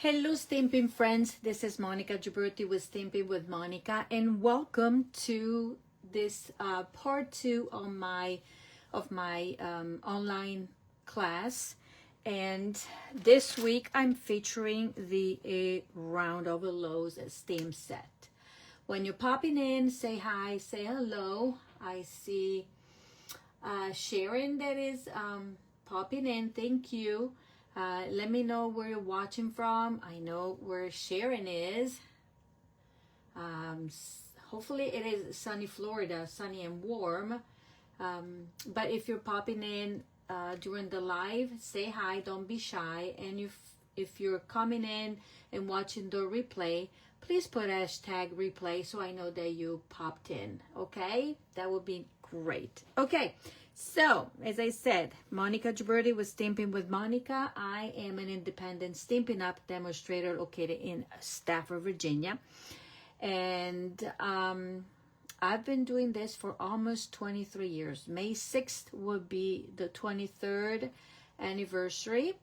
Hello Stampin' friends, this is Monica Gibberti with Stampin' with Monica, and welcome to this part 2 of my online class. And this week I'm featuring the Round of Lows stamp set. When you're popping in, say hi, say hello. I see Sharon that is popping in. Thank you. Let me know where you're watching from. I know where Sharon is. Hopefully it is sunny Florida, sunny and warm. But if you're popping in during the live, say hi, don't be shy. And if you're coming in and watching the replay, please put hashtag replay so I know that you popped in, okay? That would be great. Okay. So, as I said, Monica Gibberti with Stampin' with Monica. I am an independent Stampin' Up! Demonstrator located in Stafford, Virginia. And I've been doing this for almost 23 years. May 6th will be the 23rd anniversary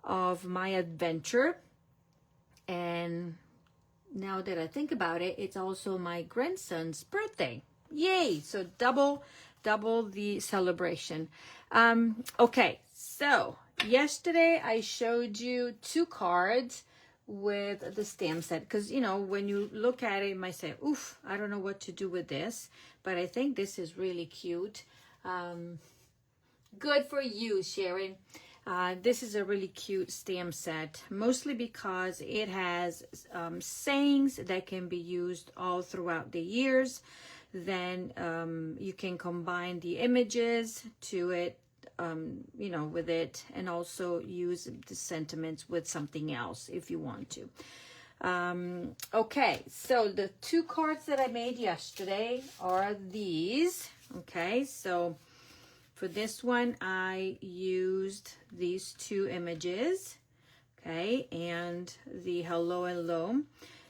of my adventure. And now that I think about it, it's also my grandson's birthday. Yay! So double the celebration. Okay, so yesterday I showed you 2 cards with the stamp set, because you know, when you look at it, you might say, oof, I don't know what to do with this, but I think this is really cute. Good for you, Sharon. This is a really cute stamp set, mostly because it has sayings that can be used all throughout the years. Then you can combine the images to it, you know, with it, and also use the sentiments with something else if you want to. Okay, so the 2 cards that I made yesterday are these. Okay, so for this one, I used these 2 images, okay, and the hello and low.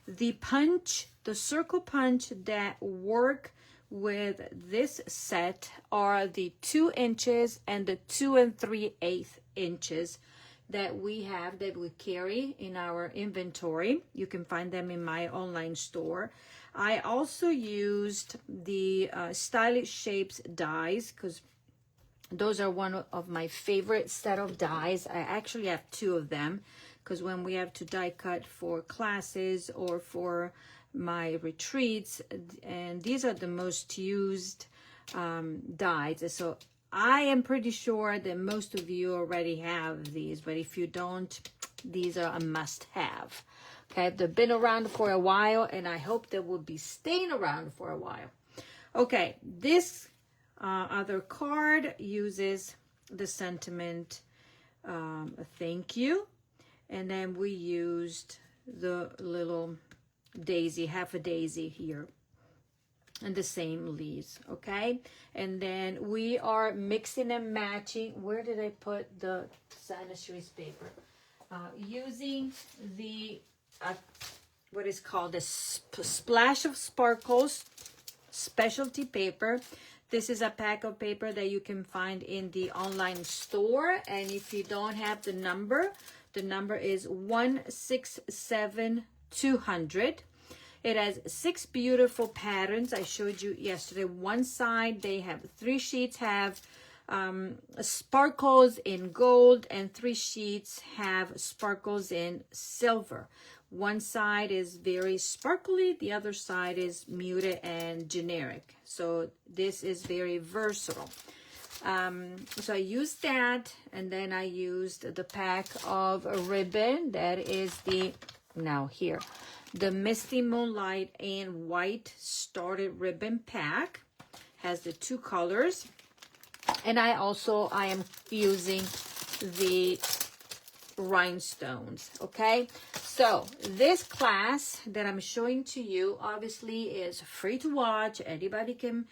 The punch, the circle punch that work with this set are the 2 inches and the 2 3/8 inches that we have, that we carry in our inventory. You can find them in my online store. I also used the Stylish Shapes dies, because those are one of my favorite set of dies. I actually have 2 of them, because when we have to die cut for classes or for my retreats, and these are the most used dies. So I am pretty sure that most of you already have these, but if you don't, these are a must-have. Okay, they've been around for a while, and I hope they will be staying around for a while. Okay, this other card uses the sentiment thank you, and then we used the little daisy, half a daisy here, and the same leaves. Okay, and then we are mixing and matching. Where did I put the sanitary paper? Using the what is called a Splash of Sparkles specialty paper. This is a pack of paper that you can find in the online store, and if you don't have the number is 167200. It has 6 beautiful patterns I showed you yesterday. One side, they have 3 sheets have sparkles in gold, and 3 sheets have sparkles in silver. One side is very sparkly, the other side is muted and generic. So this is very versatile. So I used that, and then I used the pack of a ribbon that is the Misty Moonlight and White Started Ribbon Pack. Has the 2 colors. And I am using the rhinestones. Okay, so this class that I'm showing to you obviously is free to watch. Anybody can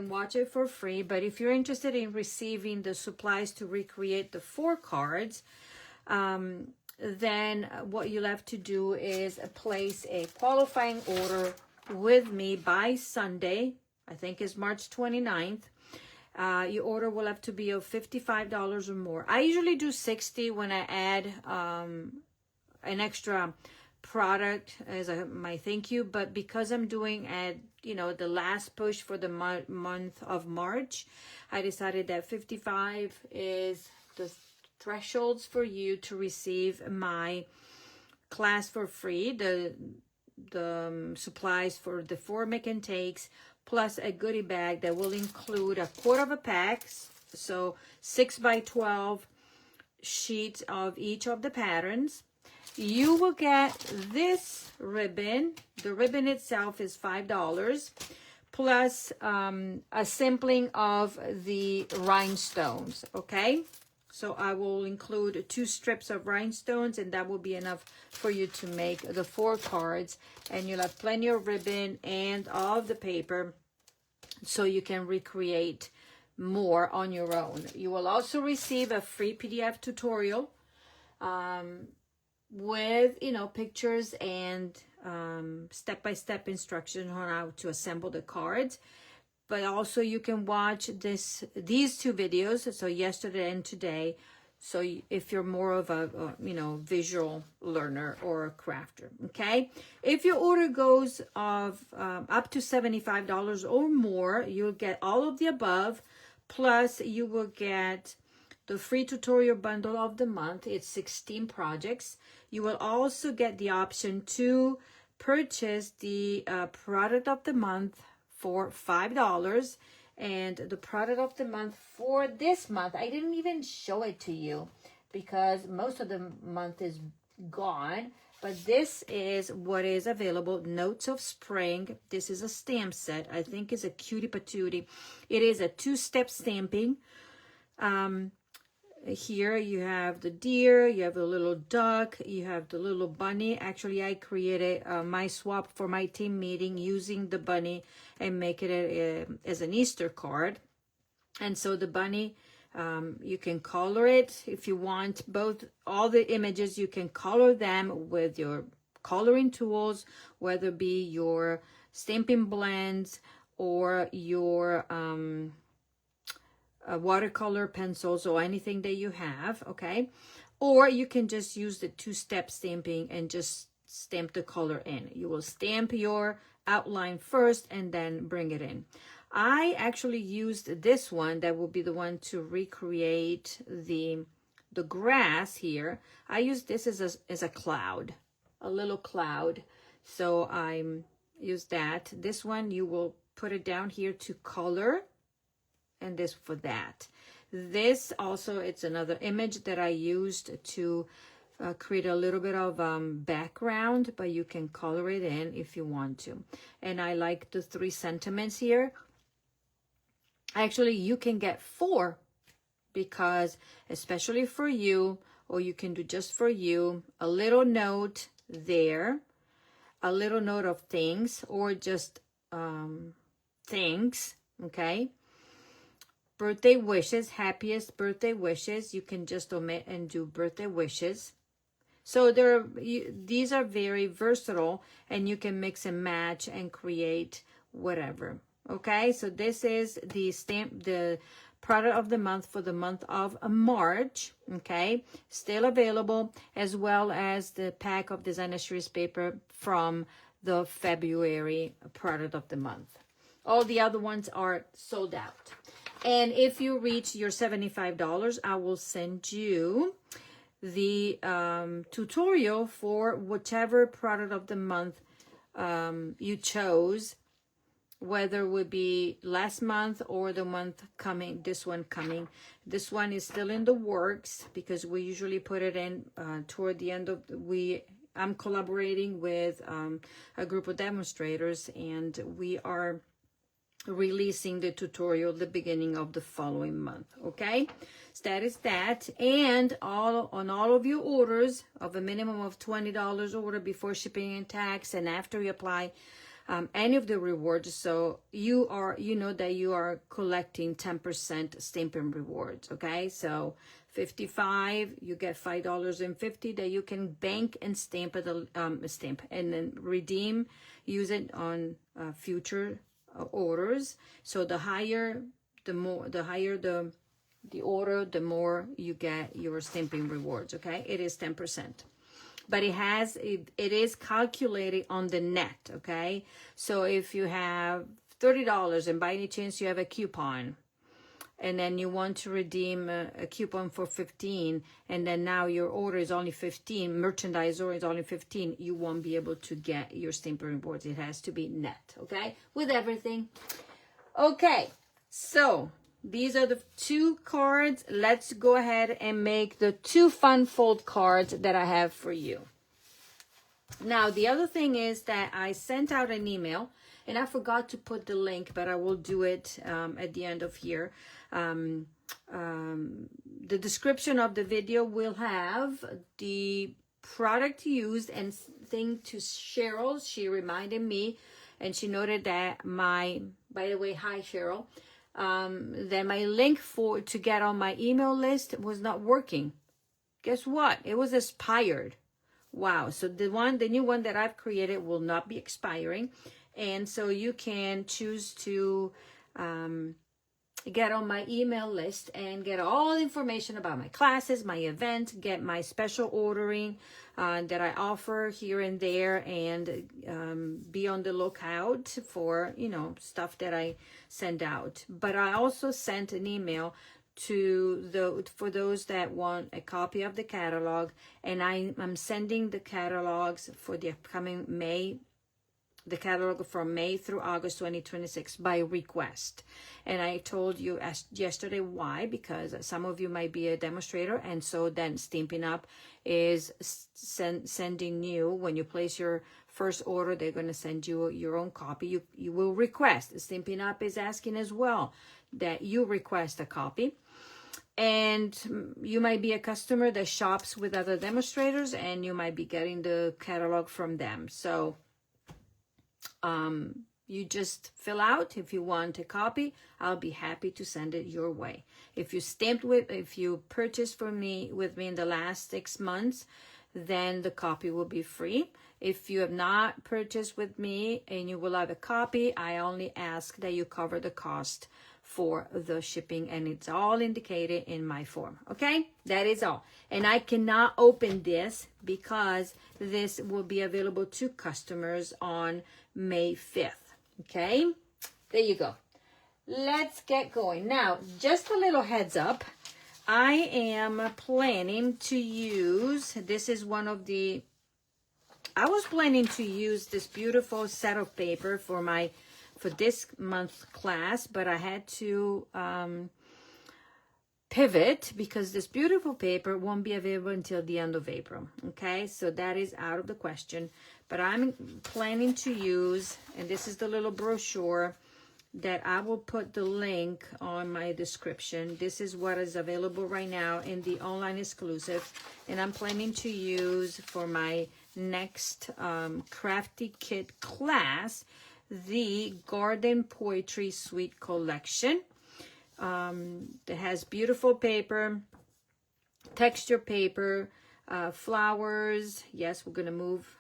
watch it for free, but if you're interested in receiving the supplies to recreate the 4 cards, then what you'll have to do is place a qualifying order with me by Sunday. I think it's March 29th. Your order will have to be of $55 or more. I usually do $60 when I add an extra product as my thank you, but because I'm doing at the last push for the month of March, I decided that 55 is the thresholds for you to receive my class for free, the supplies for the 4 make and takes, plus a goodie bag that will include a quarter of a pack, so 6 by 12 sheets of each of the patterns. You will get this ribbon. The ribbon itself is $5, plus a sampling of the rhinestones, okay? So I will include 2 strips of rhinestones, and that will be enough for you to make the 4 cards. And you'll have plenty of ribbon and all of the paper, so you can recreate more on your own. You will also receive a free PDF tutorial with pictures and step-by-step instructions on how to assemble the cards. But also you can watch these 2 videos, so yesterday and today, so if you're more of a visual learner or a crafter, okay? If your order goes of up to $75 or more, you'll get all of the above, plus you will get the free tutorial bundle of the month. It's 16 projects. You will also get the option to purchase the product of the month for $5, and the product of the month for this month, I didn't even show it to you because most of the month is gone, but this is what is available. Notes of Spring. This is a stamp set. I think it's a cutie patootie. It is a 2-step stamping. Here you have the deer, you have a little duck, you have the little bunny. Actually, I created my swap for my team meeting using the bunny and making it as an Easter card. And so the bunny, you can color it if you want. All the images, you can color them with your coloring tools, whether it be your stamping blends or your watercolor pencils or anything that you have, okay? Or you can just use the 2-step stamping and just stamp the color in. You will stamp your outline first and then bring it in. I actually used this one that will be the one to recreate the grass here. I used this as a cloud, a little cloud. So I used that. This one, you will put it down here to color, and this for that. This also, it's another image that I used to create a little bit of background, but you can color it in if you want to. And I like the 3 sentiments here. Actually, you can get 4 because especially for you, or you can do just for you, a little note there, a little note of things, or just things, okay? Birthday wishes, happiest birthday wishes. You can just omit and do birthday wishes. So these are very versatile, and you can mix and match and create whatever. Okay, so this is the product of the month for the month of March. Okay, still available, as well as the pack of designer series paper from the February product of the month. All the other ones are sold out. And if you reach your $75, I will send you the tutorial for whichever product of the month you chose, whether it would be last month or the month coming, this one coming. This one is still in the works because we usually put it in toward the end of I'm collaborating with a group of demonstrators, and we are releasing the tutorial the beginning of the following month. Okay, so that is that. And on all of your orders of a minimum of $20 order before shipping and tax, and after you apply any of the rewards, so you know that you are collecting 10% Stampin' Rewards. Okay, so 55, you get $5.50 that you can bank and stamp at stamp and then redeem, use it on future orders. So the higher the order, the more you get your Stampin' Rewards. Okay, it is 10%. but it is calculated on the net, okay? So if you have $30 and by any chance you have a coupon, and then you want to redeem a coupon for 15, and then now your order is only 15, merchandise order is only 15, you won't be able to get your Stampin' Rewards. It has to be net, okay? With everything. Okay, so these are the 2 cards. Let's go ahead and make the 2 fun fold cards that I have for you. Now, the other thing is that I sent out an email, and I forgot to put the link, but I will do it at the end of here. The description of the video will have the product used, and thing to Cheryl. She reminded me, and she noted that by the way, hi Cheryl, that my link to get on my email list was not working. Guess what? It was expired. Wow. So the new one that I've created will not be expiring. And so you can choose to get on my email list and get all the information about my classes, my event, get my special ordering that I offer here and there, and be on the lookout for, stuff that I send out. But I also sent an email for those that want a copy of the catalog, and I'm sending the catalogs for the upcoming May, the catalog from May through August 2026 by request. And I told you yesterday why, because some of you might be a demonstrator, and so then Stampin' Up is sending you, when you place your first order, they're going to send you your own copy. You will request. Stampin' Up is asking as well that you request a copy. And you might be a customer that shops with other demonstrators, and you might be getting the catalog from them. So you just fill out if you want a copy. I'll be happy to send it your way. If you purchased with me in the last 6 months, then the copy will be free. If you have not purchased with me and you will have a copy, I only ask that you cover the cost for the shipping, and it's all indicated in my form. Okay, that is all. And I cannot open this because this will be available to customers on May 5th. Okay, there you go. Let's get going. Now, just a little heads up. I am planning to use, I was planning to use this beautiful set of paper for this month's class, but I had to pivot because this beautiful paper won't be available until the end of April. Okay, so that is out of the question. But I'm planning to use, and this is the little brochure that I will put the link on my description. This is what is available right now in the online exclusive, and I'm planning to use for my next crafty kit class the Garden Poetry Suite collection. It has beautiful paper, texture paper, flowers. Yes, we're gonna move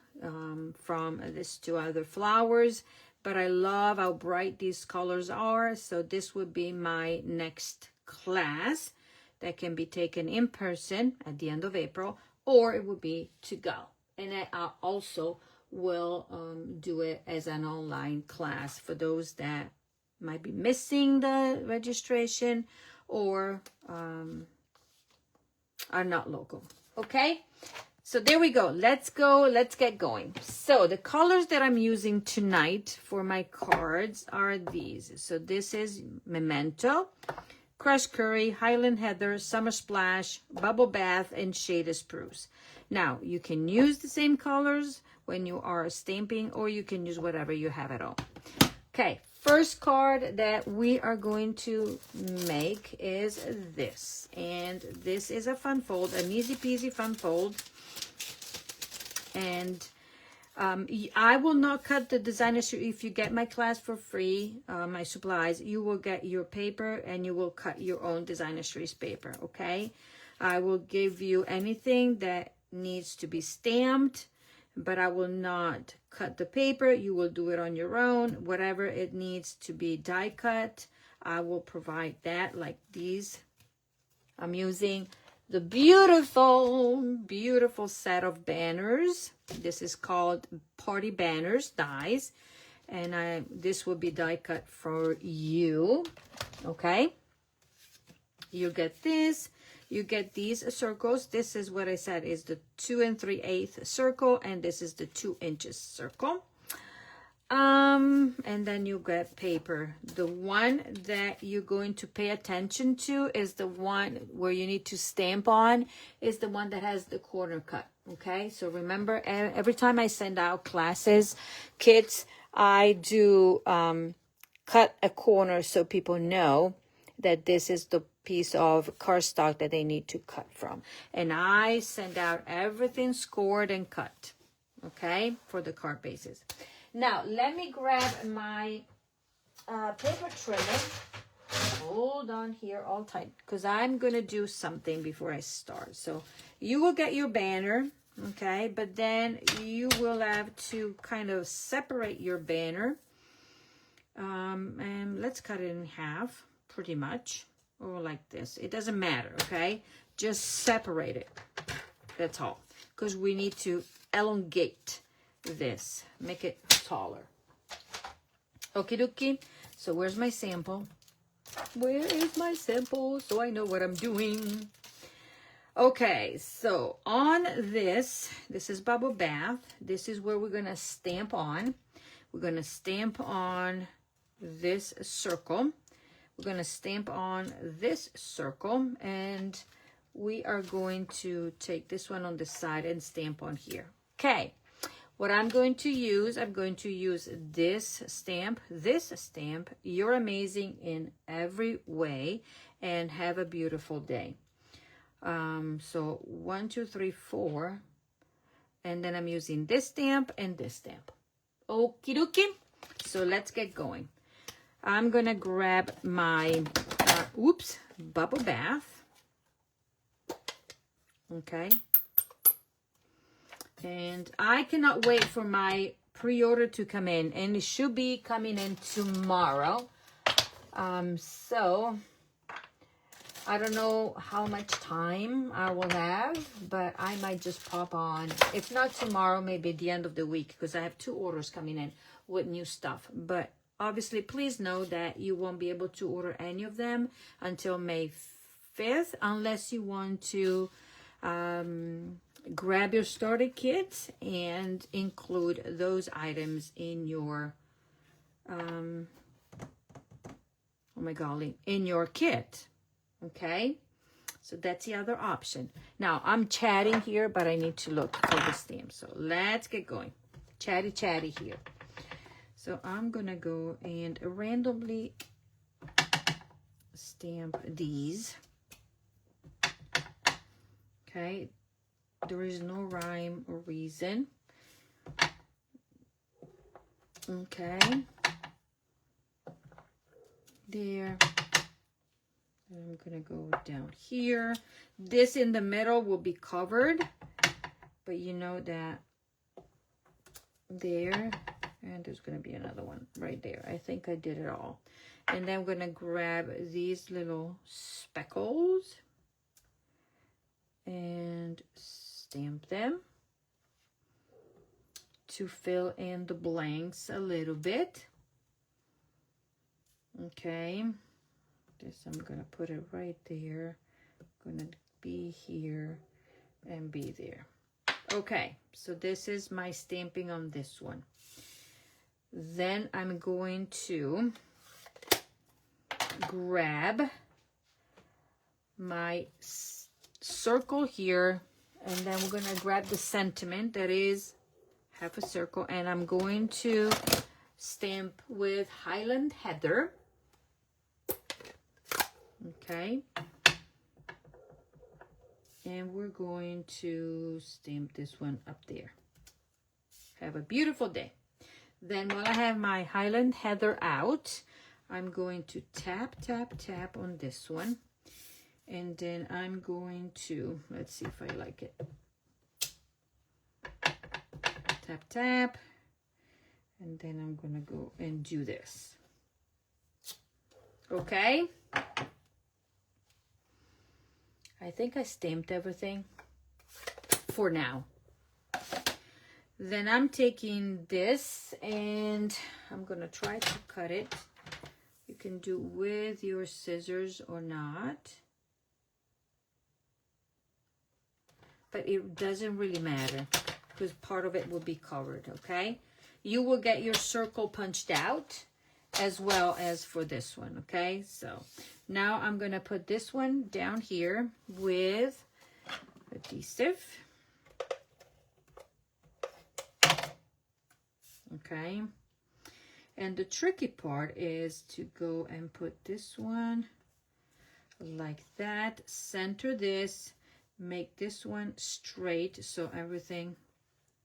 from this to other flowers, but I love how bright these colors are. So this would be my next class that can be taken in person at the end of April, or it would be to go. And I also will do it as an online class for those that might be missing the registration or are not local. Okay, so there we go. Let's get going. So the colors that I'm using tonight for my cards are these. So this is Memento, Crushed Curry, Highland Heather, Summer Splash, Bubble Bath, and Shaded Spruce. Now, you can use the same colors when you are stamping, or you can use whatever you have at home. Okay, first card that we are going to make is this. And this is a fun fold, an easy peasy fun fold. And I will not cut the designer sheet. If you get my class for free, my supplies, you will get your paper and you will cut your own designer series paper, okay? I will give you anything that needs to be stamped, but I will not cut the paper. You will do it on your own. Whatever it needs to be die cut, I will provide that, like these. I'm using the beautiful, beautiful set of banners. This is called Party Banners dies. And this will be die cut for you. Okay. You get this. You get these circles. This is what I said is the 2 3/8 circle. And this is the 2 inches circle. And then you get paper. The one that you're going to pay attention to is the one where you need to stamp on, is the one that has the corner cut. Okay, so remember, every time I send out classes, kits, I do cut a corner so people know that this is the piece of cardstock that they need to cut from. And I send out everything scored and cut, okay, for the card bases. Now, let me grab my paper trimmer. Hold on here all tight, because I'm going to do something before I start. So you will get your banner, okay, but then you will have to kind of separate your banner. And let's cut it in half, pretty much, or like this. It doesn't matter, okay? Just separate it. That's all, because we need to elongate this, make it taller. Okie dokie. So where's my sample? Where is my sample so I know what I'm doing? Okay, so on this is bubble bath. This is where we're gonna stamp on. We're gonna stamp on this circle. We're gonna stamp on this circle, and we are going to take this one on the side and stamp on here. Okay. What I'm going to use this stamp. You're amazing in every way, and have a beautiful day. So 1, 2, 3, 4. And then I'm using this stamp and this stamp. Okie dokie. So let's get going. I'm going to grab my, bubble bath. Okay. And I cannot wait for my pre-order to come in, and it should be coming in tomorrow. So I don't know how much time I will have, but I might just pop on. If not tomorrow, maybe the end of the week, because I have 2 orders coming in with new stuff. But obviously, please know that you won't be able to order any of them until May 5th, unless you want to grab your starter kit and include those items in your in your kit. Okay, so that's the other option. Now I'm chatting here, but I need to look for the stamp, so let's get going. Chatty here. So I'm gonna go and randomly stamp these. Okay, there is no rhyme or reason. Okay. There. I'm gonna go down here. This in the middle will be covered, but you know that there, and there's gonna be another one right there. I think I did it all. And then I'm gonna grab these little speckles and stamp them to fill in the blanks a little bit. Okay, this I'm gonna put it right there, gonna be here and be there. Okay, so this is my stamping on this one. Then I'm going to grab my circle here, and then we're gonna grab the sentiment that is half a circle, and I'm going to stamp with Highland Heather. Okay, and we're going to stamp this one up there. Have a beautiful day. Then while I have my Highland Heather out, I'm going to tap on this one, and then I'm going to, let's see if I like it. Tap, and then I'm gonna go and do this. Okay, I think I stamped everything for now. Then I'm taking this and I'm gonna try to cut it. You can do with your scissors or not, but it doesn't really matter because part of it will be covered, okay? You will get your circle punched out as well as for this one, okay? So now I'm gonna put this one down here with adhesive. Okay, and the tricky part is to go and put this one like that, center this, make this one straight so everything,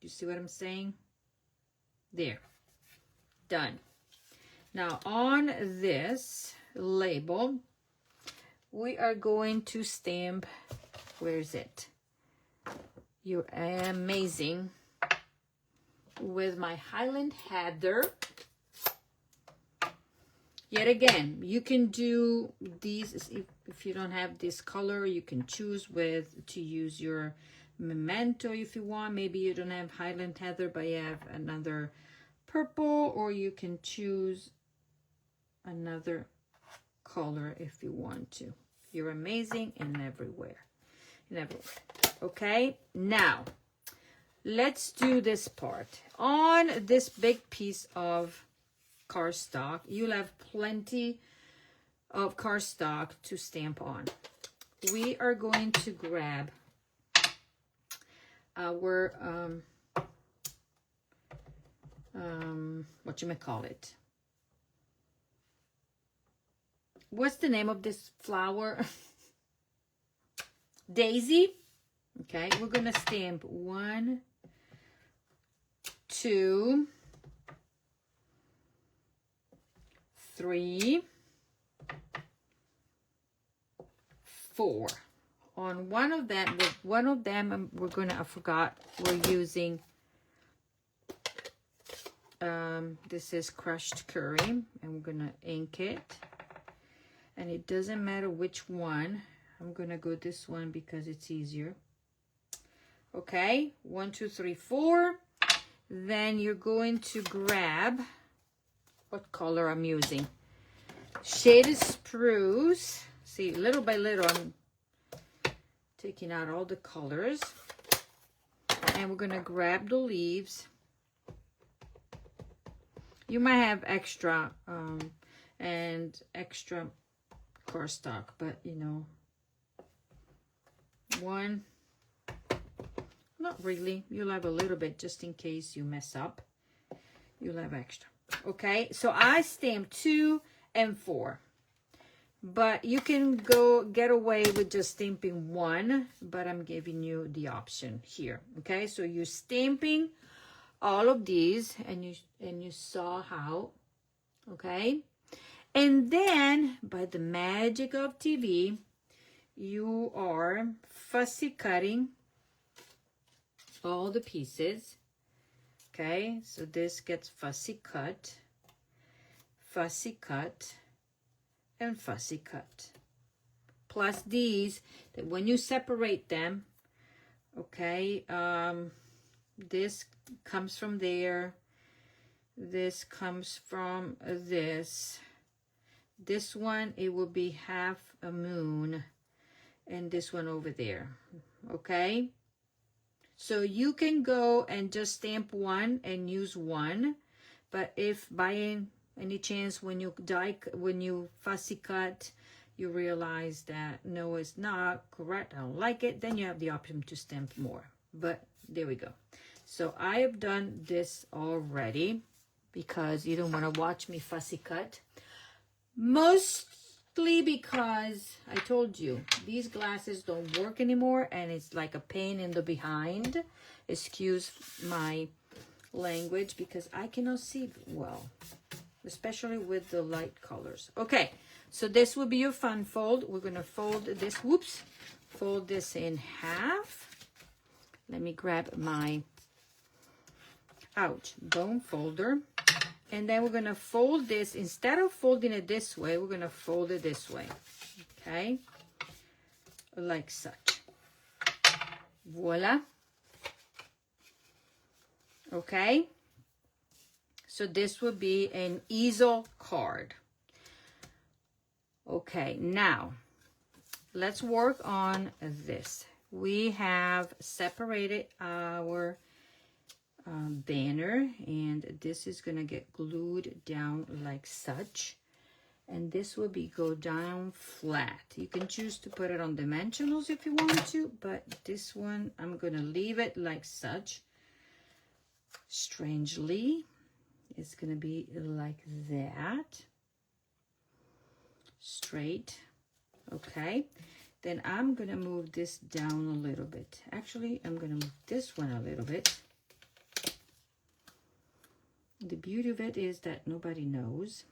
you see what I'm saying? There, done. Now on this label, we are going to stamp, where is it? You're amazing. With my Highland Heather. Yet again, you can do these if you don't have this color, you can choose to use your Memento if you want. Maybe you don't have Highland Heather, but you have another purple, or you can choose another color if you want to. You're amazing in everywhere. Okay, now let's do this part. On this big piece of cardstock, you'll have plenty of cardstock to stamp on. We are going to grab our, whatchamacallit? What's the name of this flower? Daisy. Okay, we're gonna stamp 1, 2, 3, 4. On one of them, we're gonna, I forgot, we're using, this is crushed curry, and we're gonna ink it. And it doesn't matter which one. I'm gonna go this one because it's easier. Okay, 1, 2, 3, 4. Then you're going to grab, what color I'm using? Shaded Spruce. See, little by little, I'm taking out all the colors. And we're gonna grab the leaves. You might have extra, and extra cardstock, but you know, one, not really. You'll have a little bit just in case you mess up. You'll have extra. Okay, so I stamped 2 and 4, but you can get away with just stamping 1, but I'm giving you the option here. Okay, so you're stamping all of these, and you saw how. Okay, and then by the magic of TV, you are fussy cutting all the pieces. Okay, so this gets fussy cut, and fussy cut. Plus these, that when you separate them, okay, this comes from there, this comes from this. This one, it will be half a moon, and this one over there. Okay, so you can go and just stamp 1 and use 1, but if by any chance when you fussy cut, you realize that no, it's not correct, I don't like it, then you have the option to stamp more. But there we go. So I have done this already because you don't want to watch me fussy cut. Mostly because I told you these glasses don't work anymore, and it's like a pain in the behind. Excuse my language, because I cannot see well, especially with the light colors. Okay, so this will be your fun fold. We're gonna fold this, fold this in half. Let me grab my bone folder. And then we're going to fold this. Instead of folding it this way, we're going to fold it this way. Okay? like such. Voila. Okay. So this will be an easel card. Okay, now let's work on this. We have separated our banner, and this is gonna get glued down like such, and this will be go down flat. You can choose to put it on dimensionals if you want to, but this one I'm gonna leave it like such. Strangely, it's gonna be like that, straight. Okay, then I'm gonna move this down a little bit. Actually, I'm gonna move this one a little bit. The beauty of it is that nobody knows.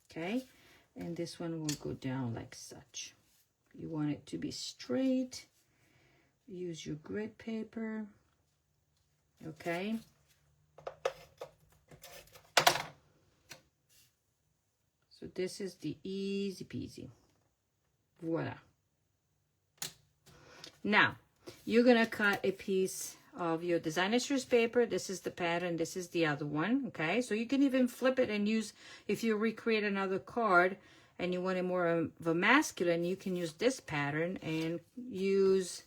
Okay, and this one will go down like such. You want it to be straight. Use your grid paper. Okay. So this is the easy peasy. Voila. Now, you're gonna cut a piece of your designer series paper. This is the pattern, this is the other one. Okay, so you can even flip it and use, if you recreate another card and you want it more of a masculine, you can use this pattern and use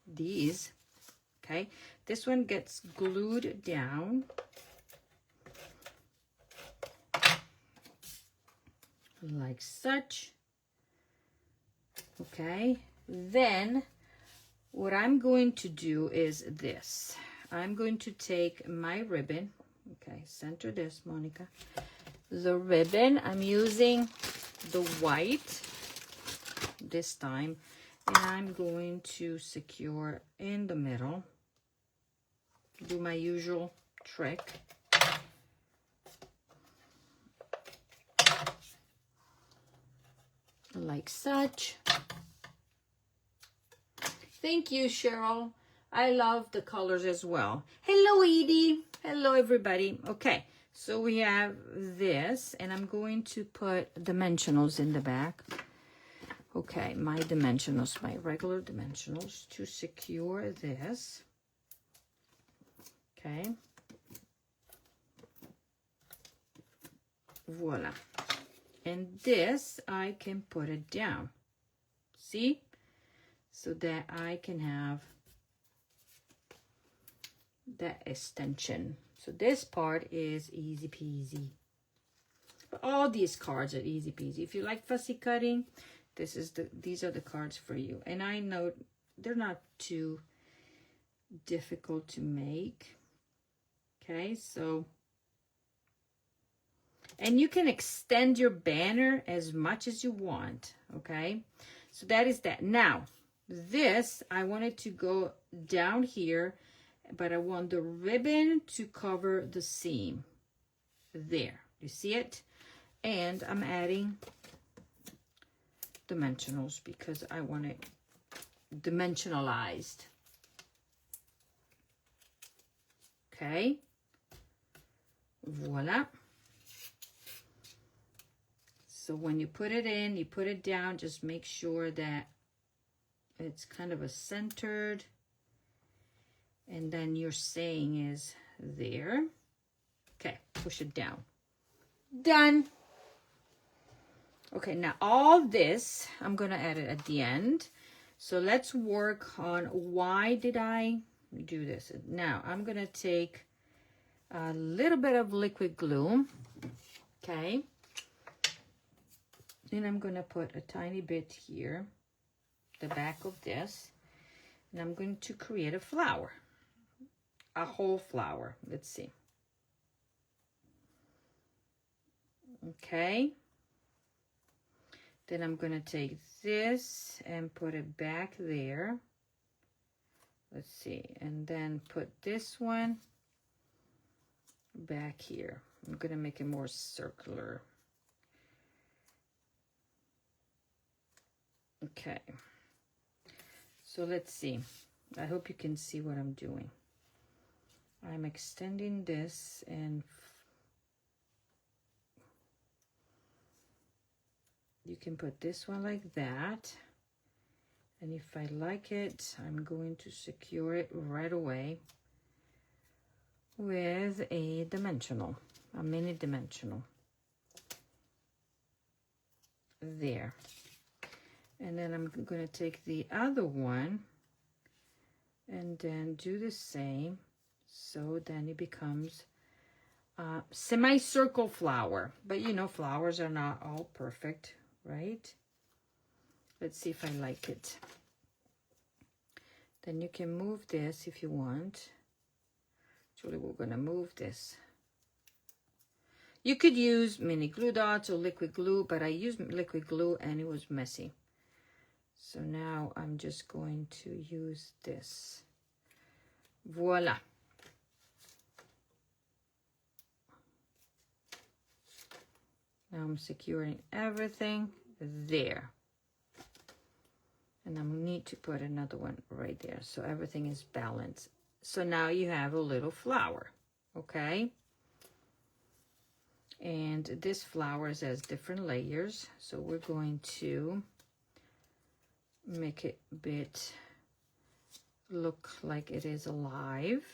these. Okay, this one gets glued down like such. Okay, then what I'm going to do is this. I'm going to take my ribbon. Okay, center this, Monica. The ribbon, I'm using the white this time, and I'm going to secure in the middle. Do my usual trick. Like such. Thank you, Cheryl. I love the colors as well. Hello, Edie. Hello, everybody. Okay, so we have this, and I'm going to put dimensionals in the back. Okay, my dimensionals, my regular dimensionals to secure this. Okay. Voila. And this, I can put it down. See? So that I can have that extension. So this part is easy peasy. But all these cards are easy peasy. If you like fussy cutting, these are the cards for you. And I know they're not too difficult to make. Okay, so, and you can extend your banner as much as you want. Okay, so that is that. Now, this, I want it to go down here, but I want the ribbon to cover the seam. There, you see it? And I'm adding dimensionals because I want it dimensionalized. Okay. Voila. So when you put it in, you put it down, just make sure that it's kind of a centered, and then your saying is there. Okay, push it down. Done. Okay, now all this, I'm gonna add it at the end. So let's work on why did I do this. Now I'm gonna take a little bit of liquid glue, okay? Then I'm gonna put a tiny bit here, the back of this, and I'm going to create a flower, a whole flower. Let's see. Okay. Then I'm going to take this and put it back there. Let's see. And then put this one back here. I'm going to make it more circular. Okay. So let's see. I hope you can see what I'm doing. I'm extending this and you can put this one like that. And if I like it, I'm going to secure it right away with a dimensional, a mini dimensional. There. And then I'm going to take the other one and then do the same. So then it becomes a semicircle flower. But you know, flowers are not all perfect, right? Let's see if I like it. Then you can move this if you want. Actually, we're going to move this. You could use mini glue dots or liquid glue, but I used liquid glue and it was messy. So now I'm just going to use this. Voila. Now I'm securing everything there. And I need to put another one right there so everything is balanced. So now you have a little flower, okay? And this flower has different layers. So we're going to make it a bit look like it is alive.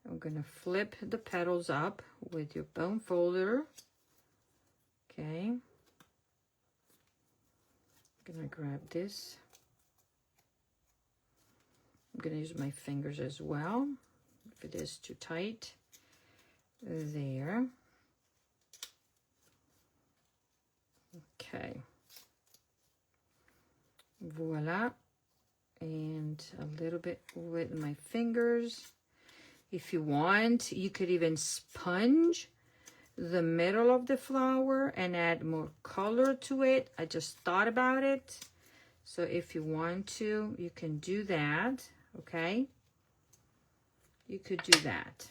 I'm going to flip the petals up with your bone folder. Okay. I'm going to grab this. I'm going to use my fingers as well if it is too tight. There. Okay. Voila. And a little bit with my fingers. If you want, you could even sponge the middle of the flower and add more color to it. I just thought about it. So if you want to, you can do that, okay? You could do that.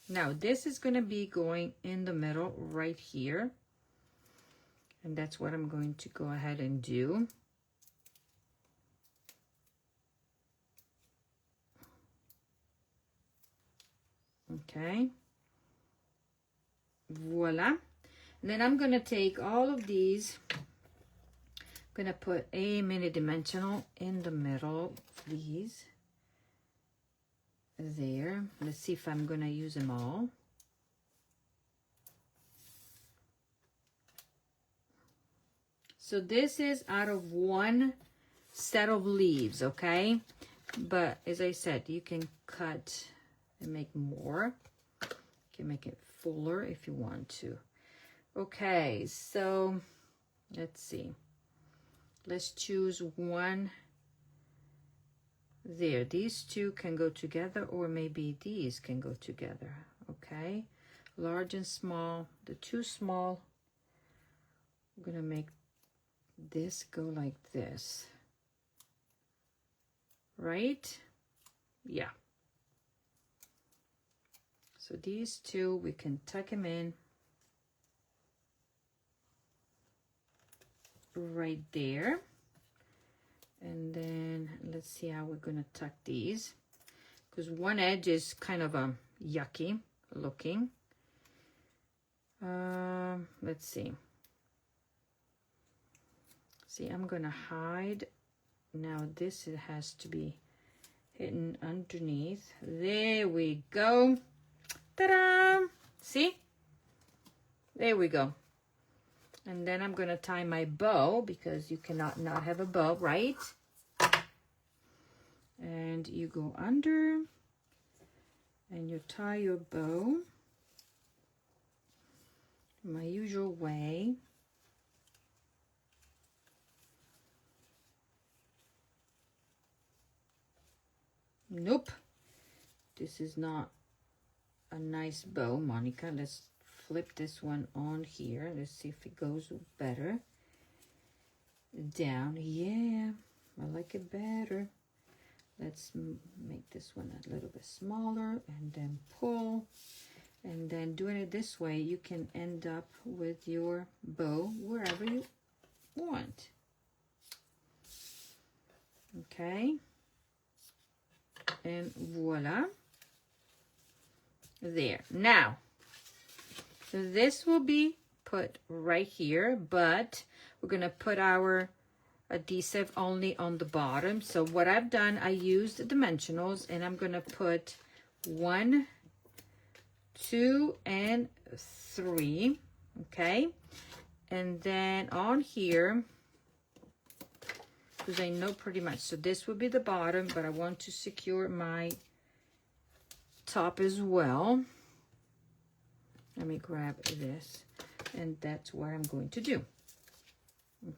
Now, this is going to be going in the middle right here. And that's what I'm going to go ahead and do. Okay. Voila. And then I'm going to take all of these. I'm going to put a mini dimensional in the middle of these. There. Let's see if I'm going to use them all. So this is out of one set of leaves, okay? But as I said, you can cut and make more. You can make it fuller if you want to. Okay, so let's see. Let's choose one. There, these two can go together, or maybe these can go together. Okay, large and small. The two small, I'm gonna make this go like this, right? Yeah. So these two, we can tuck them in right there. And then let's see how we're going to tuck these, because one edge is kind of yucky looking. Let's see. See, I'm going to hide. Now this has to be hidden underneath. There we go. Ta-da! See? There we go. And then I'm going to tie my bow, because you cannot not have a bow, right? And you go under and you tie your bow my usual way. Nope. This is not a nice bow, Monica. Let's flip this one on here. Let's see if it goes better. Down. Yeah, I like it better. Let's make this one a little bit smaller and then pull. And then doing it this way, you can end up with your bow wherever you want. Okay. And voila. There. Now, this will be put right here, but we're gonna put our adhesive only on the bottom. So what I've done, I used the dimensionals, and I'm gonna put 1, 2, and 3, okay? And then on here, because I know pretty much, so this will be the bottom, but I want to secure my top as well. Let me grab this, and that's what I'm going to do.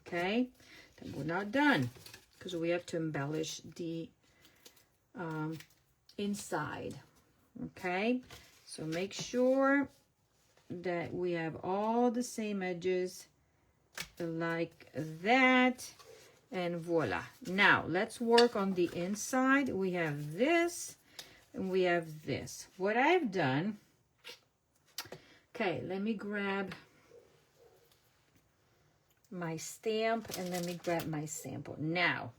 Okay, then we're not done, because we have to embellish the inside. Okay, so make sure that we have all the same edges like that, and voila. Now let's work on the inside. We have this and we have this. What I've done, okay, let me grab my stamp and let me grab my sample. Now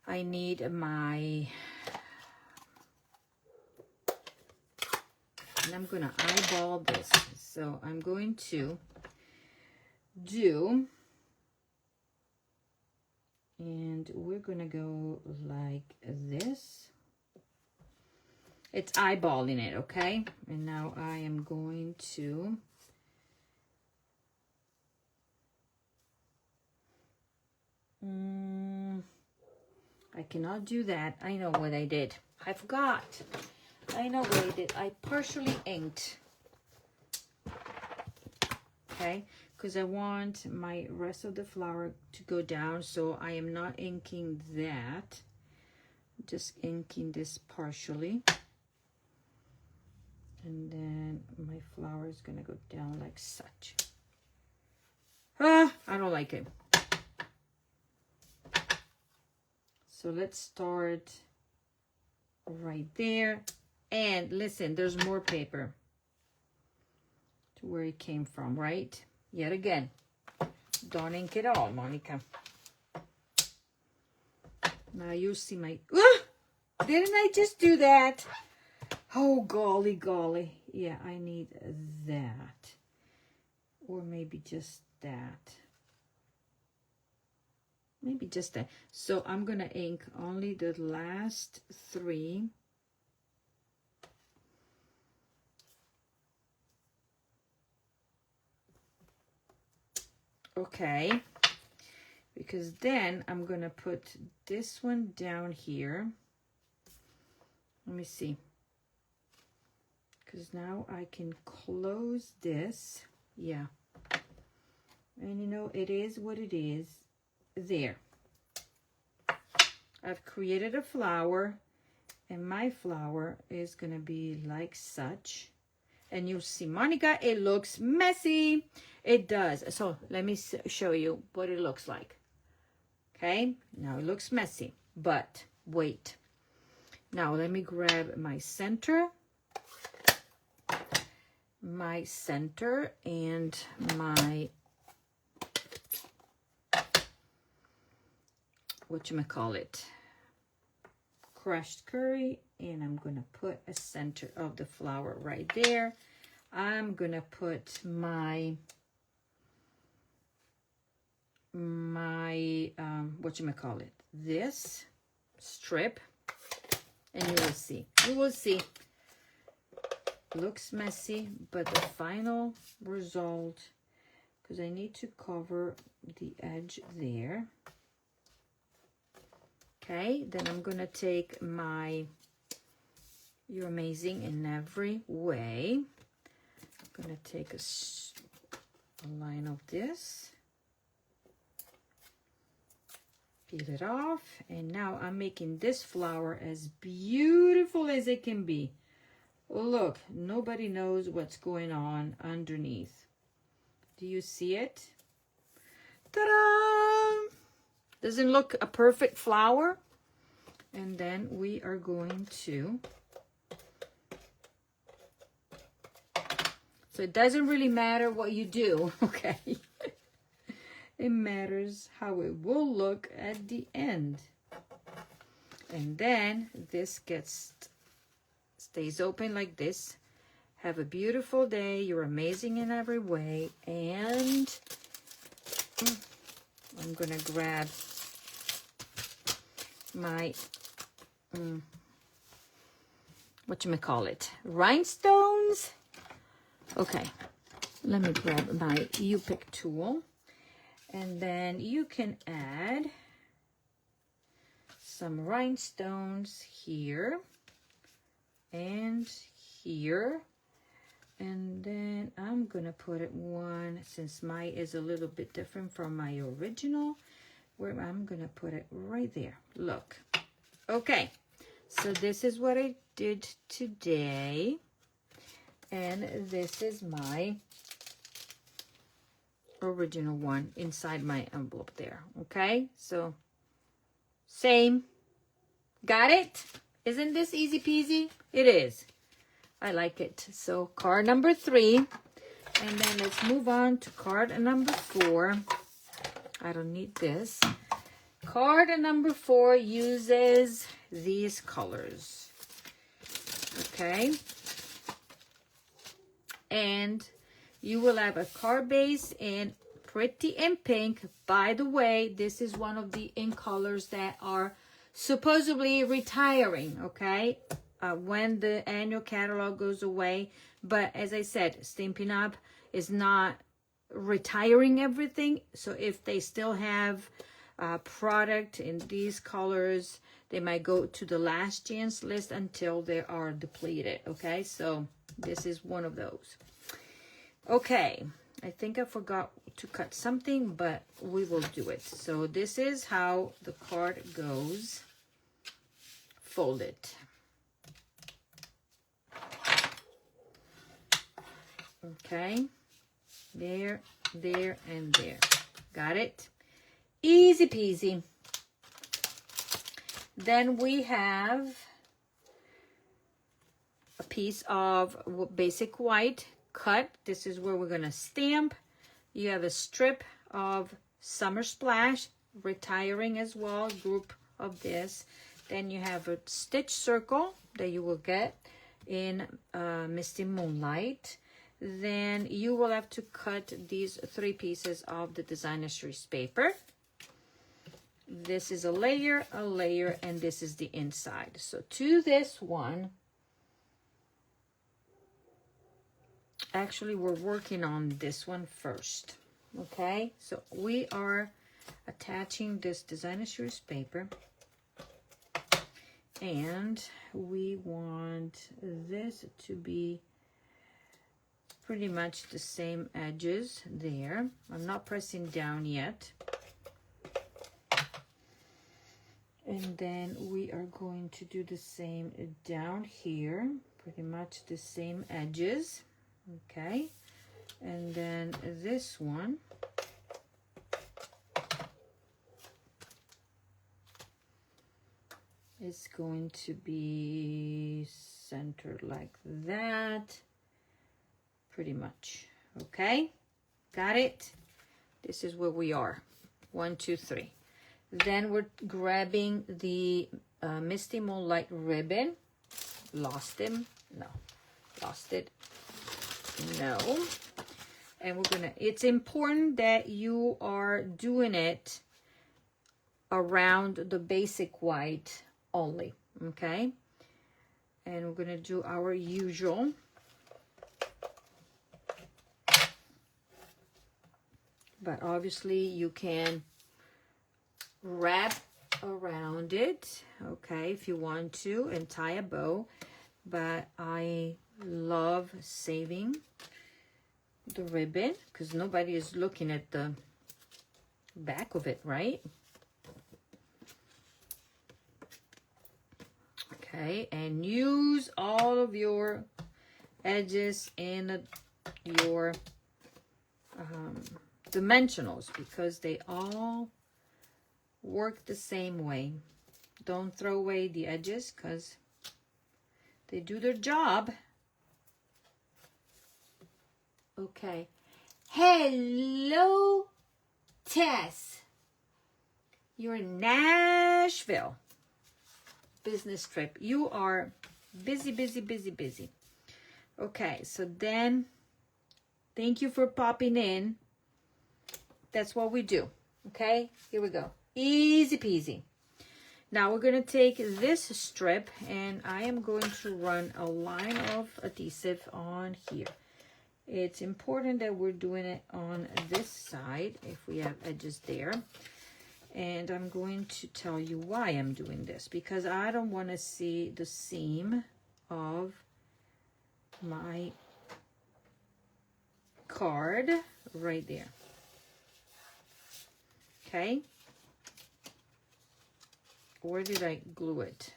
I need my, and I'm gonna eyeball this. So I'm going to do, and we're gonna go like this. It's eyeballing it, okay? And now I am going to I cannot do that. I know what I did. I forgot. I know what I did. I partially inked. Okay, because I want my rest of the flower to go down, so I am not inking that. Just inking this partially. And then my flower is gonna go down like such. I don't like it. So let's start right there. And listen, there's more paper to where it came from, right? Yet again, don't ink it all, Monica. Now you see my, didn't I just do that? Oh, golly, golly. Yeah, I need that. Or maybe just that. Maybe just that. So I'm going to ink only the last 3. Okay. Because then I'm going to put this one down here. Let me see. Because now I can close this. Yeah. And you know, it is what it is. There. I've created a flower, and my flower is going to be like such. And you'll see, Monica, it looks messy. It does. So let me show you what it looks like. Okay. Now it looks messy, but wait. Now let me grab my center. My center and my, whatchamacallit, crushed curry, and I'm gonna put a center of the flower right there. I'm gonna put my whatchamacallit, this strip, and you will see. Looks messy, but the final result, because I need to cover the edge there. Okay, then I'm gonna take my You're Amazing in Every Way. I'm gonna take a line of this, peel it off, and now I'm making this flower as beautiful as it can be. Look, nobody knows what's going on underneath. Do you see it? Ta-da! Doesn't look a perfect flower? And then we are going to, so it doesn't really matter what you do, okay? It matters how it will look at the end. And then this stays open like this, Have a beautiful day. You're amazing in every way. And I'm going to grab my, whatchamacallit, rhinestones. Okay, let me grab my U-pick tool. And then you can add some rhinestones here and here. And then I'm gonna put it one, since mine is a little bit different from my original, where I'm gonna put it right there. Look. Okay, so this is what I did today. And this is my original one inside my envelope there. Okay, so same. Got it? Isn't this easy peasy? It is. I like it. So card number 3. And then let's move on to card number 4. I don't need this. Card number 4 uses these colors. Okay. And you will have a card base in pretty in pink. By the way, this is one of the ink colors that are supposedly retiring, okay? When the annual catalog goes away. But as I said, Stampin' Up! Is not retiring everything. So if they still have product in these colors, they might go to the last chance list until they are depleted, okay? So this is one of those. Okay, I think I forgot to cut something, but we will do it. So this is how the card goes. Fold it. Okay, there, there, and there. Got it? Easy peasy. Then we have a piece of basic white cut. This is where we're going to stamp. You have a strip of Summer Splash, retiring as well, group of this. Then you have a stitch circle that you will get in Misty Moonlight. Then you will have to cut these 3 pieces of the designer series paper. This is a layer, and this is the inside. So to this one, actually we're working on this one first. Okay, so we are attaching this designer series paper, and we want this to be pretty much the same edges there. I'm not pressing down yet. And then we are going to do the same down here, pretty much the same edges. Okay, and then this one is going to be centered like that, pretty much. Okay, got it? This is where we are. 1, 2, 3. Then we're grabbing the Misty Moonlight ribbon. Lost him? No. Lost it? No. And we're gonna, it's important that you are doing it around the basic white only, okay? And we're gonna do our usual. But obviously you can wrap around it, okay, if you want to, and tie a bow. But I love saving the ribbon because nobody is looking at the back of it, right? Okay, and use all of your edges in your dimensionals because they all work the same way. Don't throw away the edges because they do their job. Okay. Hello, Tess. You're in Nashville. Business trip. You are busy, busy, busy, busy. Okay, so then thank you for popping in. That's what we do. Okay, here we go. Easy peasy. Now we're going to take this strip and I am going to run a line of adhesive on here. It's important that we're doing it on this side if we have edges there. And I'm going to tell you why I'm doing this, because I don't want to see the seam of my card right there. Okay. Where did I glue it?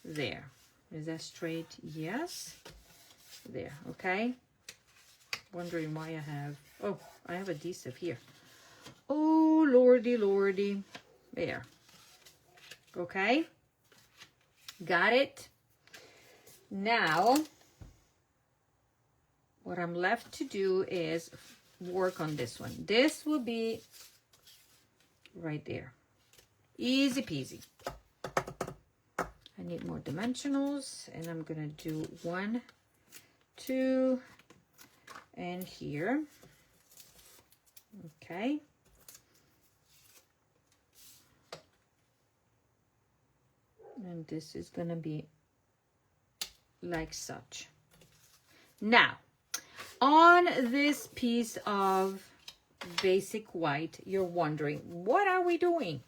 There. Is that straight? Yes. There. Okay. Wondering why I have, oh, I have adhesive here. Oh, lordy, lordy. There. Okay. Got it. Now, what I'm left to do is work on this one. This will be right there. Easy peasy. I need more dimensionals, and I'm gonna do 1, 2, and here. Okay. And this is gonna be like such. Now, on this piece of basic white, you're wondering, what are we doing?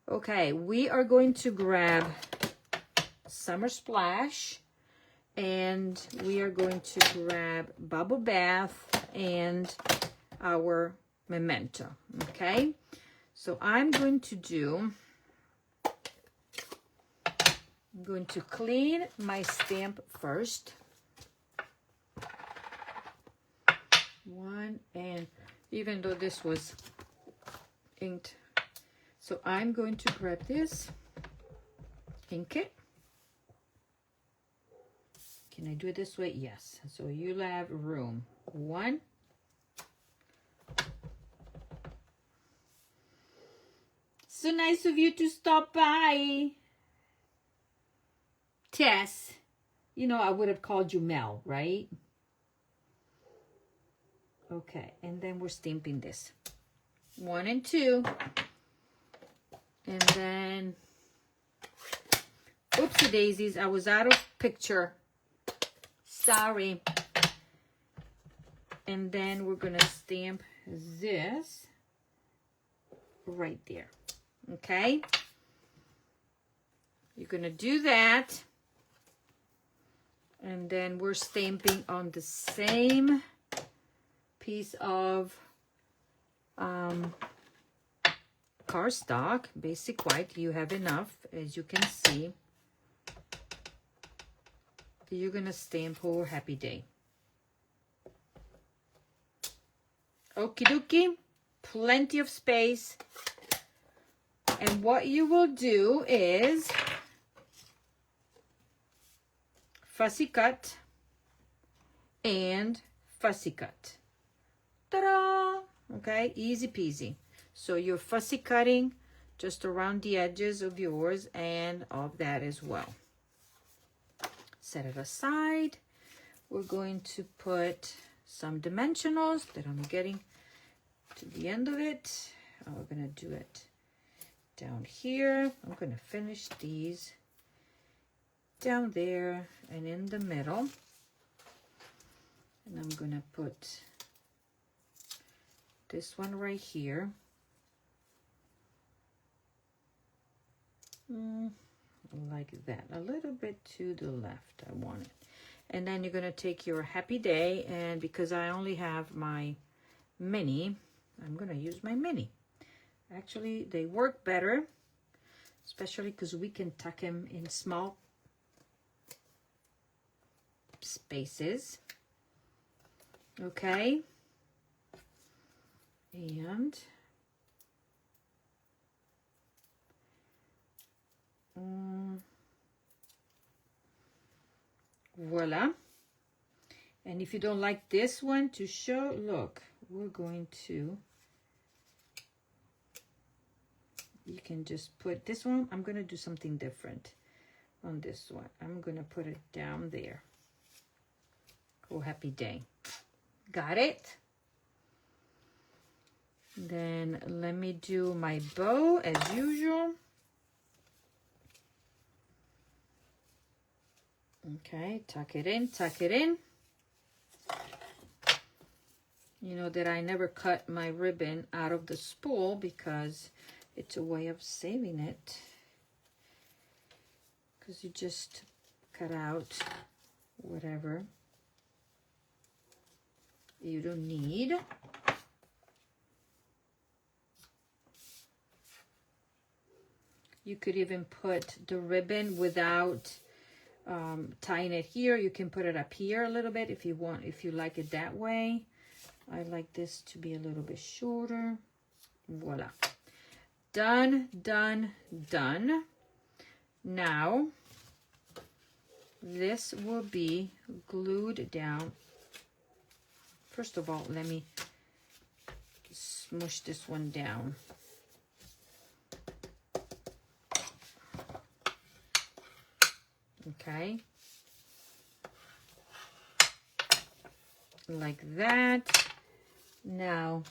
Okay, we are going to grab Summer Splash, and we are going to grab Bubble Bath and our Memento. Okay, so I'm going to clean my stamp first. One, and even though this was inked, so I'm going to grab this, ink it. Can I do it this way? Yes. So you'll have room. 1, so nice of you to stop by. Tess, you know, I would have called you Mel, right? Okay, and then we're stamping this. 1 and 2. And then, oopsie daisies, I was out of picture. Sorry. And then we're gonna stamp this right there. Okay? You're gonna do that. And then we're stamping on the same piece of cardstock, basic white. You have enough, as you can see. You're gonna stamp for Happy Day. Okie dokie, plenty of space. And what you will do is fussy cut and fussy cut. Ta-da! Okay, easy peasy. So you're fussy cutting just around the edges of yours and of that as well. Set it aside. We're going to put some dimensionals that I'm getting to the end of it. We're gonna do it down here. I'm gonna finish these down there and in the middle. And I'm gonna put this one right here. Like that, a little bit to the left. I want it. And then you're going to take your Happy Day, and because I only have my mini, I'm going to use my mini. Actually, they work better, especially because we can tuck them in small spaces. Okay. And voila. And if you don't like this one to show, look, we're going to, you can just put this one. I'm going to do something different on this one. I'm going to put it down there. Oh, happy day. Got it? Then let me do my bow as usual. Okay, tuck it in, tuck it in. You know that I never cut my ribbon out of the spool because it's a way of saving it. Because you just cut out whatever you don't need. You could even put the ribbon without tying it here. You can put it up here a little bit if you want, if you like it that way. I like this to be a little bit shorter. Voila. Done, done, done. Now, this will be glued down. First of all, let me smush this one down. Okay. Like that. Now,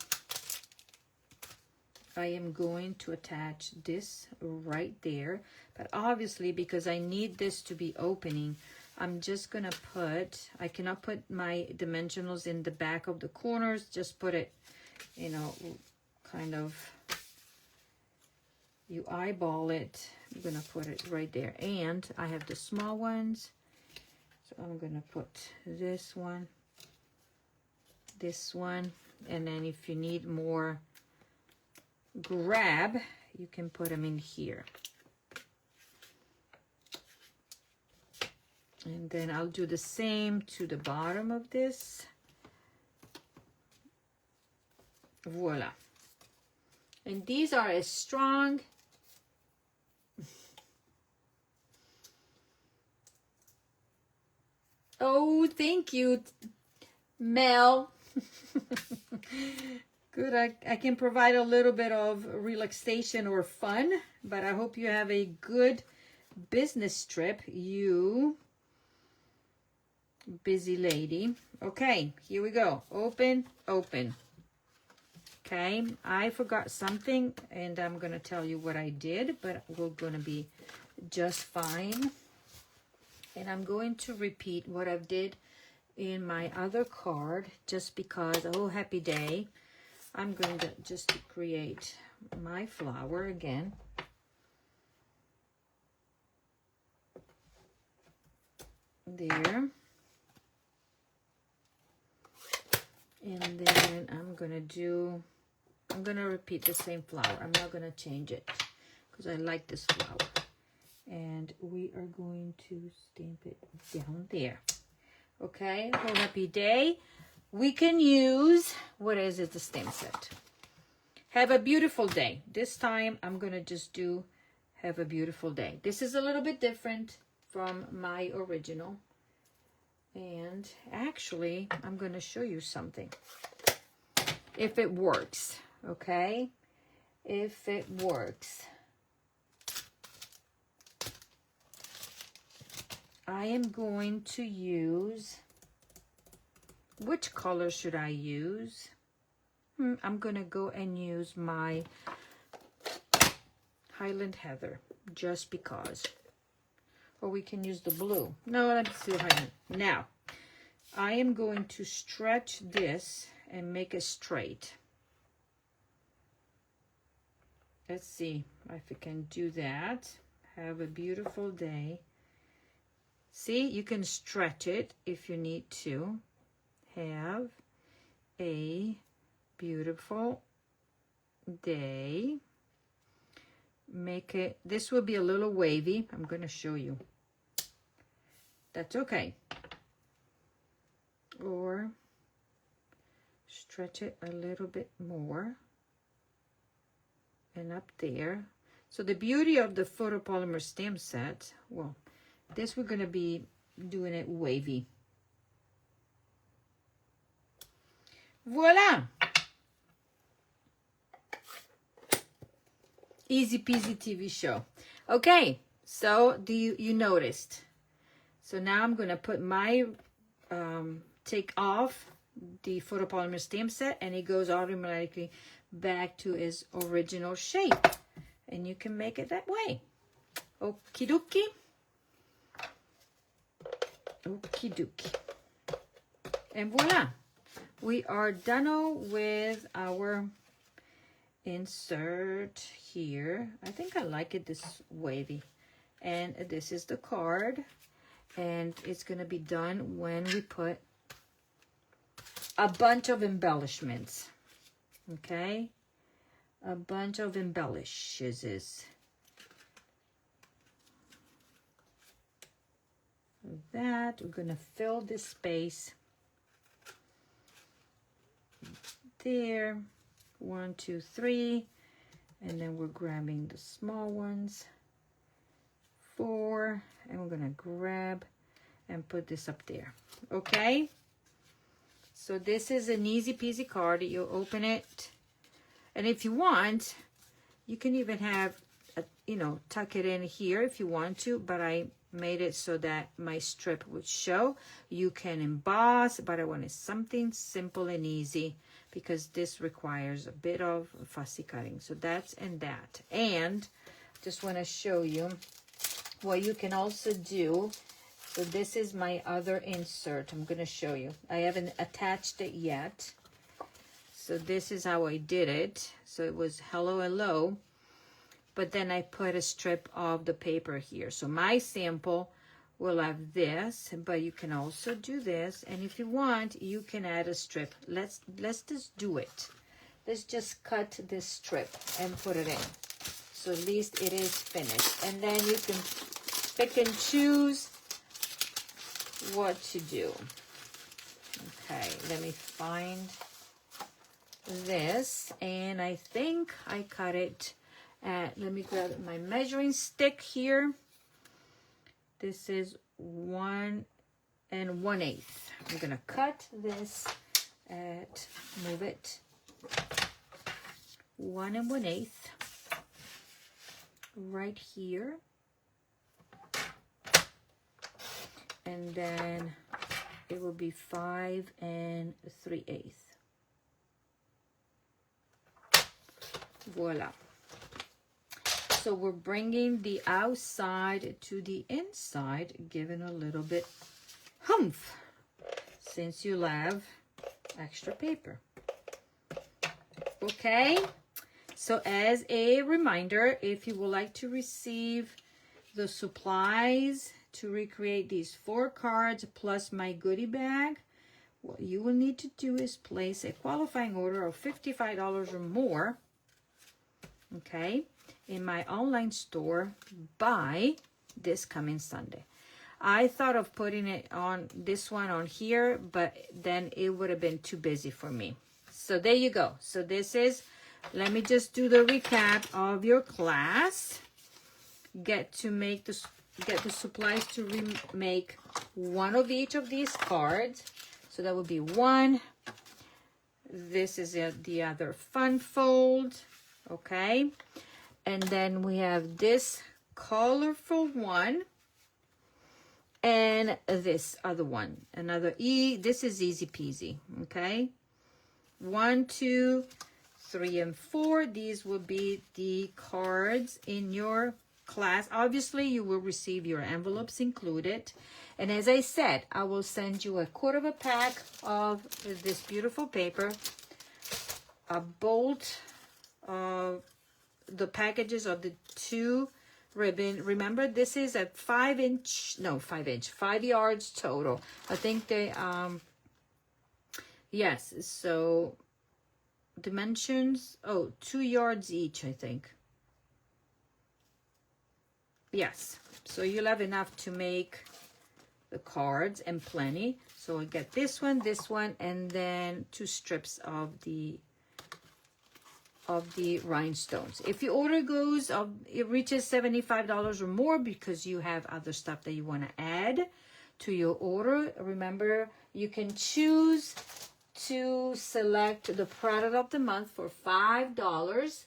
I am going to attach this right there, but obviously because I need this to be opening, I'm just gonna put, I cannot put my dimensionals in the back of the corners, just put it, you know, kind of, you eyeball it. I'm gonna put it right there, and I have the small ones, so I'm gonna put this one, and then if you need more grab, you can put them in here. And then I'll do the same to the bottom of this. Voila. And these are as strong oh, thank you, Mel. Good, I can provide a little bit of relaxation or fun, but I hope you have a good business trip, you busy lady. Okay, here we go. Open, open. Okay, I forgot something, and I'm going to tell you what I did, but we're going to be just fine. And I'm going to repeat what I did in my other card, just because, oh, happy day. I'm going to just create my flower again. There. And then I'm going to repeat the same flower. I'm not going to change it because I like this flower. And we are going to stamp it down there. Okay, oh, happy day. We can use, what is it, the stamp set. Have a beautiful day. This time I'm going to just do have a beautiful day. This is a little bit different from my original. And actually, I'm going to show you something. If it works, okay? If it works. I am going to use, which color should I use? I'm going to go and use my Highland Heather, just because. Or we can use the blue. No, let's do Highland. Now, I am going to stretch this and make it straight. Let's see if I can do that. Have a beautiful day. See, you can stretch it if you need to. Have a beautiful day. Make it, this will be a little wavy. I'm going to show you. That's okay. Or stretch it a little bit more. And up there. So the beauty of the photopolymer stamp set, well, this we're going to be doing it wavy. Voila! Easy peasy TV show. Okay, so you noticed. So now I'm going to put my take off the photopolymer stamp set, and it goes automatically back to its original shape. And you can make it that way. Okie dokie. Okie dokie. And voila. We are done with our insert here. I think I like it this wavy. And this is the card. And it's going to be done when we put a bunch of embellishments. Okay? A bunch of embellishes. With that, we're going to fill this space. There. 1, 2, 3. And then we're grabbing the small ones. 4. And we're going to grab and put this up there. Okay? So this is an easy peasy card. You open it. And if you want, you can even have, tuck it in here if you want to. But I made it so that my strip would show. You can emboss, but I wanted something simple and easy because this requires a bit of fussy cutting. So that's and that. And just want to show you what you can also do. So this is my other insert. I'm going to show you. I haven't attached it yet. So this is how I did it. So it was hello, hello. But then I put a strip of the paper here. So my sample will have this, but you can also do this. And if you want, you can add a strip. Let's just do it. Let's just cut this strip and put it in. So at least it is finished. And then you can pick and choose what to do. Okay, let me find this. And I think I cut it at, let me grab my measuring stick here. This is 1 1/8. I'm gonna cut this at, move it, 1 1/8 right here. And then it will be 5 3/8. Voila. So we're bringing the outside to the inside, giving a little bit humph, since you have extra paper. Okay, so as a reminder, if you would like to receive the supplies to recreate these 4 cards plus my goodie bag, what you will need to do is place a qualifying order of $55 or more, okay, in my online store by this coming Sunday. I thought of putting it on this one on here, but then it would have been too busy for me. So there you go. So this is, let me just do the recap of your class. Get the supplies to remake one of each of these cards. So that would be 1. This is the other fun fold. Okay. And then we have this colorful one and this other one, another this is easy peasy. Okay. 1, 2, 3, and 4. These will be the cards in your class. Obviously, you will receive your envelopes included. And as I said, I will send you a 1/4 pack of this beautiful paper, a bolt of the packages of the 2 ribbon. Remember, this is a 5 yards total. I think they, yes, so dimensions, 2 yards each, I think. Yes, so you'll have enough to make the cards and plenty. So I get this one, and then 2 strips of the rhinestones. If your order goes, it reaches $75 or more because you have other stuff that you want to add to your order. Remember, you can choose to select the product of the month for $5.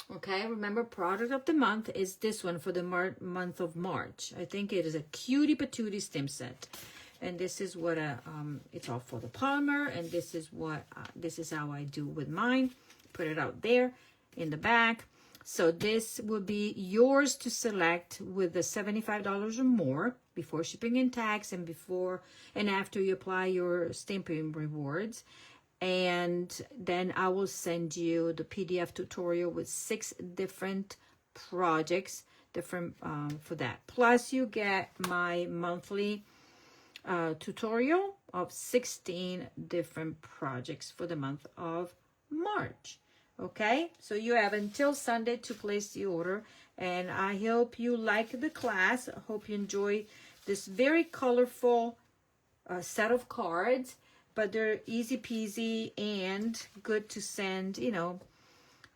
Okay, remember, product of the month is this one for the month of March. I think it is a cutie patootie stamp set. And this is what it's all for the polymer, and this is what this is how I do with mine. Put it out there in the back. So this will be yours to select with the $75 or more before shipping and tax, and before and after you apply your Stampin Rewards. And then I will send you the PDF tutorial with 6 different projects, different for that. Plus you get my monthly tutorial of 16 different projects for the month of March. Okay, so you have until Sunday to place the order, and I hope you like the class. I hope you enjoy this very colorful set of cards, but they're easy peasy and good to send, you know,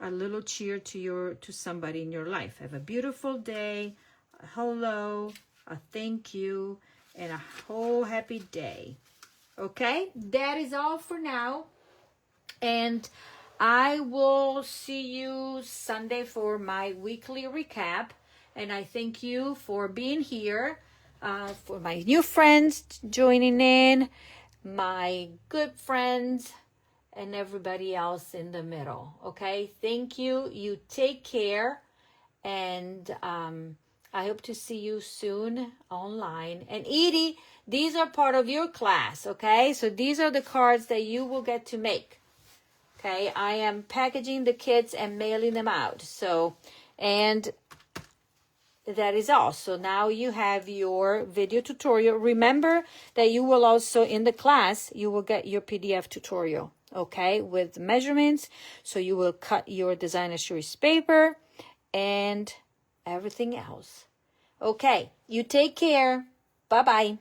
a little cheer to somebody in your life. Have a beautiful day, a hello, a thank you, and a whole happy day. Okay, that is all for now, and I will see you Sunday for my weekly recap. And I thank you for being here, for my new friends joining in, my good friends, and everybody else in the middle. Okay, thank you. You take care, and I hope to see you soon online. And Edie, these are part of your class, okay? So these are the cards that you will get to make. Okay, I am packaging the kits and mailing them out. So, and that is all. So now you have your video tutorial. Remember that you will also, in the class, you will get your PDF tutorial, okay, with measurements. So you will cut your designer choice paper and everything else. Okay, you take care. Bye-bye.